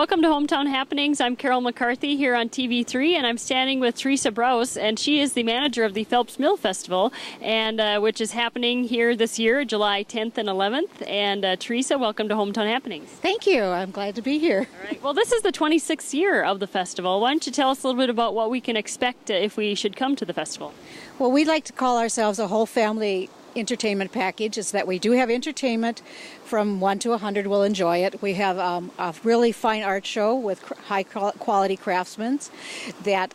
Welcome to Hometown Happenings. I'm Carol McCarthy here on TV3, and I'm standing with Teresa Brous, and she is the manager of the Phelps Mill Festival, and which is happening here this year, July 10th and 11th. And Teresa, welcome to Hometown Happenings. Thank you. I'm glad to be here. All right. Well, this is the 26th year of the festival. Why don't you tell us a little bit about what we can expect if we should come to the festival? Well, we like to call ourselves a whole family entertainment package. Is that we do have entertainment from 1 to 100 will enjoy it. We have a really fine art show with high quality craftsmen that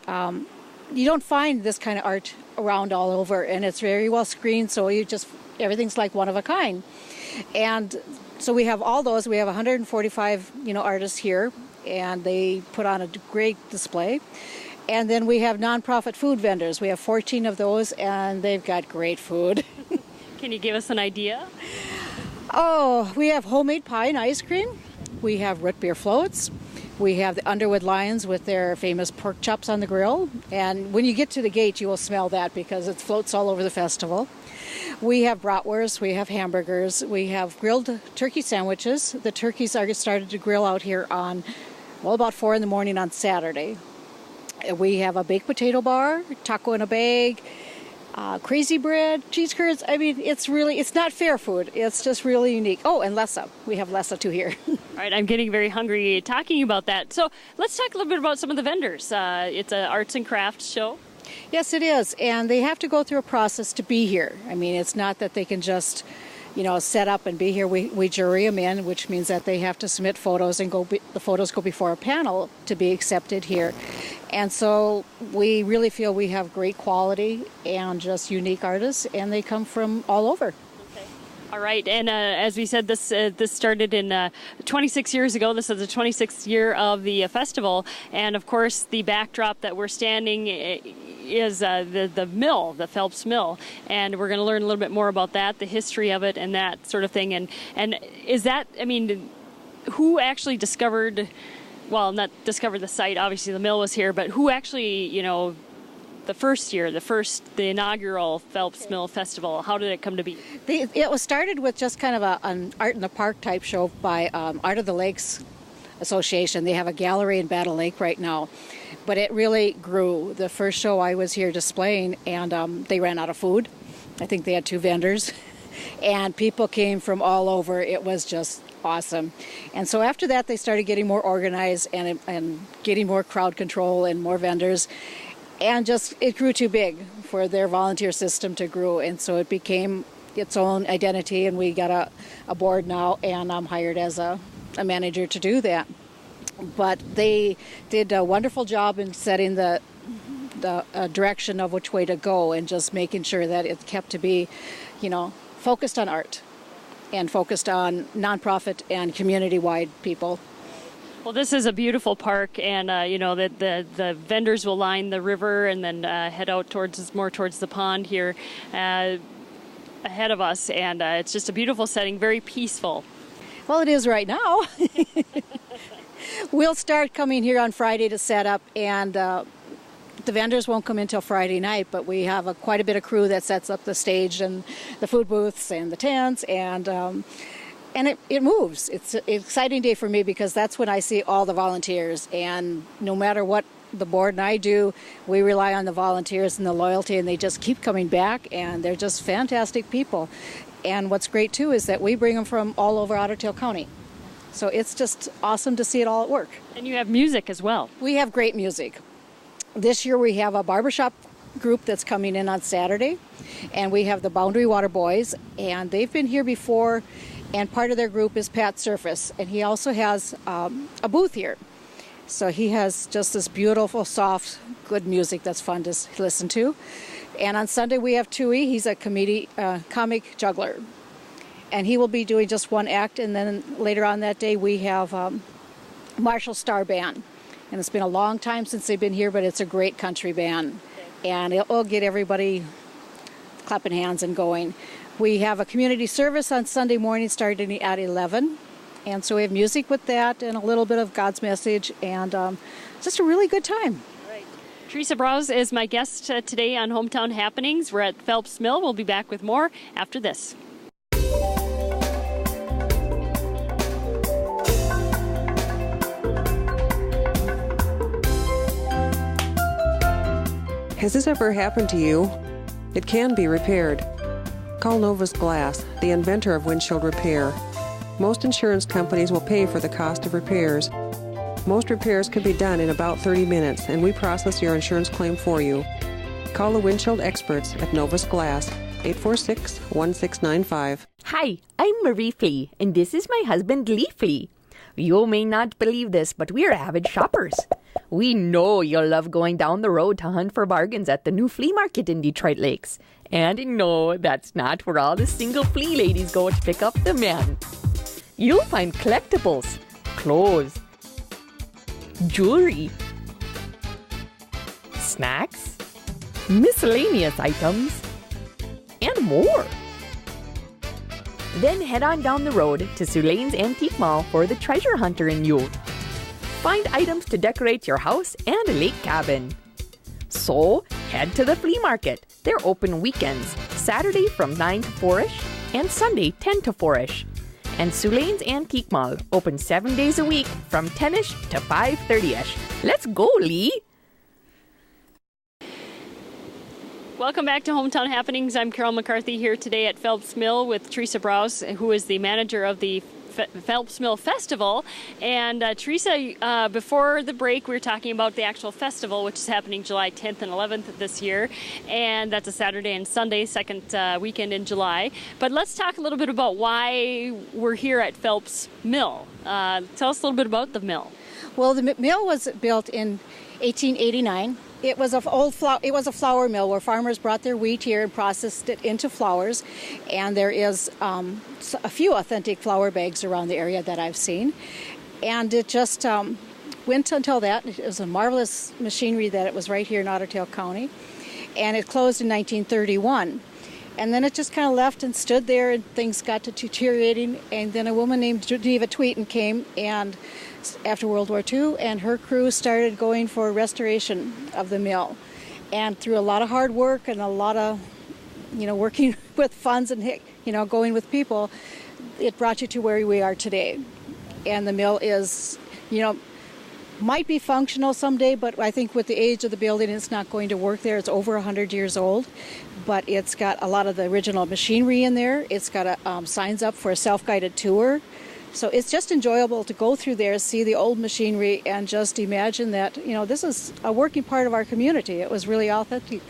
you don't find this kind of art around all over, and it's very well screened, so everything's like one of a kind. And so we have all those. We have 145 artists here, and they put on a great display. And then we have nonprofit food vendors. We have 14 of those, and they've got great food. Can you give us an idea? Oh, we have homemade pie and ice cream. We have root beer floats. We have the Underwood Lions with their famous pork chops on the grill. And when you get to the gate, you will smell that because it floats all over the festival. We have bratwurst. We have hamburgers. We have grilled turkey sandwiches. The turkeys are started to grill out here on, about 4 in the morning on Saturday. We have a baked potato bar, taco in a bag, crazy bread, cheese curds. I mean, it's not fair food. It's just really unique. Oh, and lessa. We have lessa too here. All right, I'm getting very hungry talking about that. So let's talk a little bit about some of the vendors. It's an arts and crafts show. Yes, it is. And they have to go through a process to be here. I mean, it's not that they can just set up and be here. We jury them in, which means that they have to submit photos, and the photos go before a panel to be accepted here. And so we really feel we have great quality and just unique artists, and they come from all over. Okay. All right, and as we said, this started in 26 years ago. This is the 26th year of the festival, and of course the backdrop that we're standing is the mill, the Phelps Mill, and we're going to learn a little bit more about that, the history of it, and that sort of thing. And is that, who actually discovered? Well, not discovered the site. Obviously, the mill was here, but who actually, the inaugural Phelps Mill Festival? How did it come to be? It was started with just kind of an art in the park type show by Art of the Lakes Association. They have a gallery in Battle Lake right now, but it really grew. The first show I was here displaying, and they ran out of food. I think they had 2 vendors, and people came from all over. It was just awesome. And so after that, they started getting more organized and getting more crowd control and more vendors. And it grew too big for their volunteer system to grow. And so it became its own identity, and we got a board now, and I'm hired as a manager to do that. But they did a wonderful job in setting the direction of which way to go, and just making sure that it kept to be, focused on art and focused on nonprofit and community-wide people. Well, this is a beautiful park, and the vendors will line the river and then head out towards the pond here ahead of us, and it's just a beautiful setting, very peaceful. Well, it is right now. We'll start coming here on Friday to set up, and the vendors won't come in till Friday night, but we have quite a bit of crew that sets up the stage and the food booths and the tents, and it moves. It's an exciting day for me because that's when I see all the volunteers, and no matter what the board and I do, we rely on the volunteers and the loyalty, and they just keep coming back, and they're just fantastic people. And what's great too is that we bring them from all over Otter Tail County. So it's just awesome to see it all at work. And you have music as well. We have great music. This year we have a barbershop group that's coming in on Saturday, and we have the Boundary Water Boys, and they've been here before, and part of their group is Pat Surface, and he also has a booth here. So he has just this beautiful, soft, good music that's fun to listen to. And on Sunday we have Tui. He's a comic juggler, and he will be doing just one act, and then later on that day we have Marshall Star Band. And it's been a long time since they've been here, but it's a great country band. And it'll get everybody clapping hands and going. We have a community service on Sunday morning starting at 11. And so we have music with that and a little bit of God's message, and just a really good time. Right. Teresa Brous is my guest today on Hometown Happenings. We're at Phelps Mill. We'll be back with more after this. Has this ever happened to you? It can be repaired. Call Novus Glass, the inventor of windshield repair. Most insurance companies will pay for the cost of repairs. Most repairs can be done in about 30 minutes, and we process your insurance claim for you. Call the windshield experts at Novus Glass, 846-1695. Hi, I'm Marie Flea, and this is my husband Lee Flea. You may not believe this, but we're avid shoppers. We know you'll love going down the road to hunt for bargains at the new flea market in Detroit Lakes. And no, that's not where all the single flea ladies go to pick up the men. You'll find collectibles, clothes, jewelry, snacks, miscellaneous items, and more. Then head on down the road to Sulane's Antique Mall for the treasure hunter in you. Find items to decorate your house and lake cabin. So, head to the flea market. They're open weekends, Saturday from 9 to 4-ish and Sunday 10 to 4-ish. And Sulane's Antique Mall open 7 days a week from 10-ish to 5:30-ish. Let's go, Lee! Welcome back to Hometown Happenings. I'm Carol McCarthy here today at Phelps Mill with Teresa Browse, who is the manager of the Phelps Mill Festival. And Teresa, before the break, we were talking about the actual festival, which is happening July 10th and 11th this year. And that's a Saturday and Sunday, second weekend in July. But let's talk a little bit about why we're here at Phelps Mill. Tell us a little bit about the mill. Well, the mill was built in 1889. It was a flour mill where farmers brought their wheat here and processed it into flours, and there is a few authentic flour bags around the area that I've seen. And it just went until that. It was a marvelous machinery that it was right here in Otter Tail County, and it closed in 1931. And then it just kind of left and stood there, and things got to deteriorating. And then a woman named Geneva Tweeten came, and after World War II, and her crew started going for restoration of the mill. And through a lot of hard work and a lot of, working with funds and, going with people, it brought you to where we are today. And the mill is, might be functional someday, but I think with the age of the building, it's not going to work there. It's over 100 years old, but it's got a lot of the original machinery in there. It's got signs up for a self-guided tour. So it's just enjoyable to go through there, see the old machinery, and just imagine that, this is a working part of our community. It was really authentic.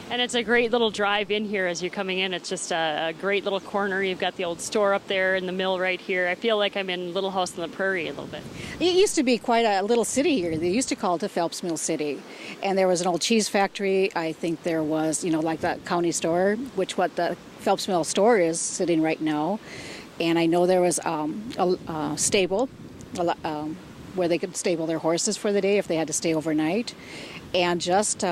And it's a great little drive in here as you're coming in. It's just a great little corner. You've got the old store up there and the mill right here. I feel like I'm in Little House on the Prairie a little bit. It used to be quite a little city here. They used to call it the Phelps Mill City. And there was an old cheese factory. I think there was, like the county store, which what the Phelps Mill store is sitting right now. And I know there was a stable where they could stable their horses for the day if they had to stay overnight. And just,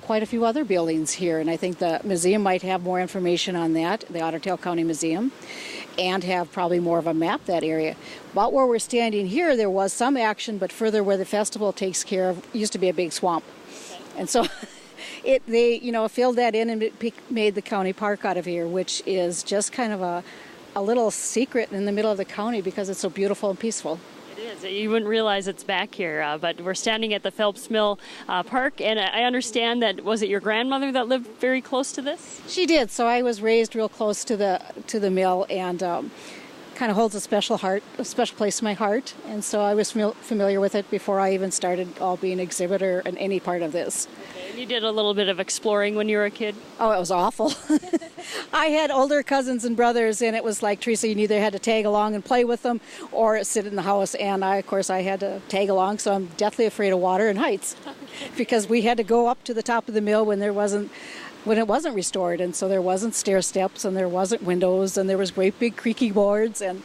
quite a few other buildings here. And I think the museum might have more information on that, the Otter Tail County Museum, and have probably more of a map that area. About where we're standing here, there was some action, but further where the festival takes care of, used to be a big swamp. And so they filled that in and made the county park out of here, which is just kind of a little secret in the middle of the county because it's so beautiful and peaceful. It is. You wouldn't realize it's back here, but we're standing at the Phelps Mill Park, and I understand that, was it your grandmother that lived very close to this? She did. So I was raised real close to the mill, and kind of holds a special place in my heart. And so I was familiar with it before I even started being an exhibitor in any part of this. Okay. And you did a little bit of exploring when you were a kid? Oh, it was awful. I had older cousins and brothers, and it was like, Teresa, you either had to tag along and play with them or sit in the house. And I had to tag along, so I'm deathly afraid of water and heights because we had to go up to the top of the mill when it wasn't restored, and so there wasn't stair steps and there wasn't windows and there was great big creaky boards, and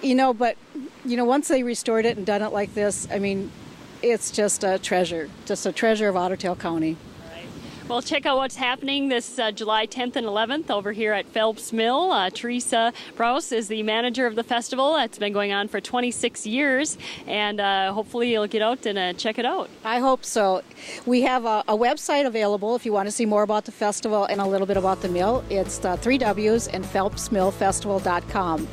once they restored it and done it like this, it's just a treasure of Otter Tail County. Well, check out what's happening this July 10th and 11th over here at Phelps Mill. Teresa Browse is the manager of the festival. It's been going on for 26 years, and hopefully you'll get out and check it out. I hope so. We have a website available if you want to see more about the festival and a little bit about the mill. It's 3 W's and PhelpsMillFestival.com.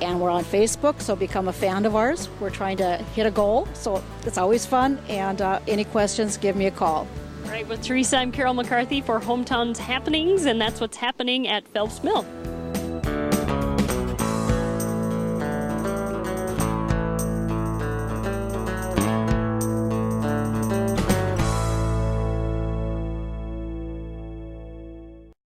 And we're on Facebook, so become a fan of ours. We're trying to hit a goal, so it's always fun. And any questions, give me a call. Right, with Teresa, I'm Carol McCarthy for Hometown's Happenings, and that's what's happening at Phelps Mill.